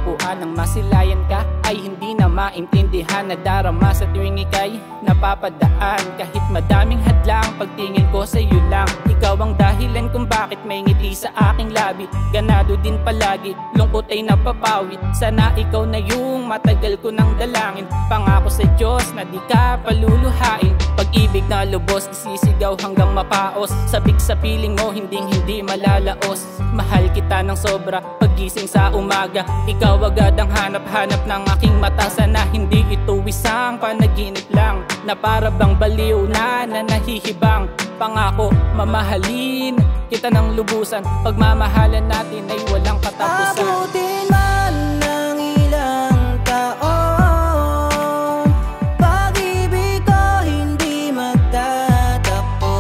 upuan Nang masilayan ka ay hindi na maintindihan Nadarama sa tuwing ika'y napapadaan Kahit madaming hadlang, pagtingin ko sa iyo lang Ikaw ang dahilan kung bakit may ngiti sa aking labi Ganado din palagi, lungkot ay napapawid Sana ikaw na yung matagal ko nang dalangin Pangako sa Diyos na di ka paluluhain Pag-ibig na lubos, isisigaw hanggang mapaos Sabik sa piling mo, hindi malalaos Mahal kita ng sobra, pagising sa umaga Ikaw agad ang hanap-hanap ng aking mata Sana hindi ito isang panaginip lang Na para bang baliw na nahihibang Pangako, mamahalin kita ng lubusan Pagmamahalan natin ay walang katapusan Abutin man ng ilang taon Pag-ibig ko hindi magtatapos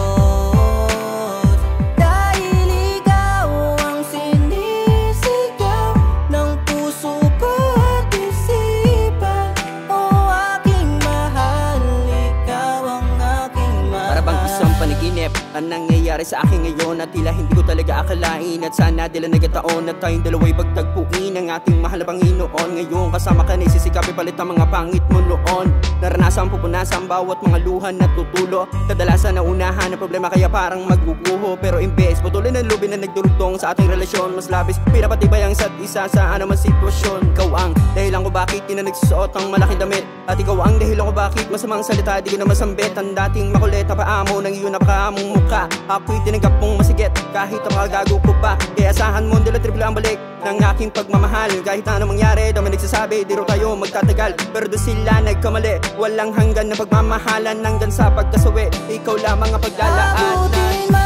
Dahil ikaw ang sinisigaw ng puso ko at isipan O aking mahal, ikaw ang aking mahal Para bang isang panaginip ang nangyayari sa akin ngayon At tila hindi ko talaga akalain At sana dila nagataon At tayong dalawa'y pagtagpuin Ang ating mahal na Panginoon Ngayon kasama ka na isisikapin palit ang mga pangit mo noon Naranasan pupunasan bawat mga luhan na tutulo Kadalasan na unahan ng problema kaya parang maguguho Pero imbes patuloy ng lubin na nagdurugtong sa ating relasyon Mas labis pinapatibay ang isa't isa sa anumang sitwasyon Ikaw ang dahilan ko bakit di na nagsusuot ang malaking damit At ikaw ang dahilan ko bakit masamang salita di ko na masambit Ang dating makulit na paamo ng iyong napakaamong mukha Ako'y tinanggap mong masigit kahit ang makagago ko pa Kaya asahan mo dila triple ang balik ng aking pagmamahal Kahit na anong mangyari daw may nagsasabi di ro tayo magtatagal Pero doon sila nagkamali Walang hanggan na pagmamahalan hanggang sa pagkasawi Ikaw lamang ang paglalaan Abutin man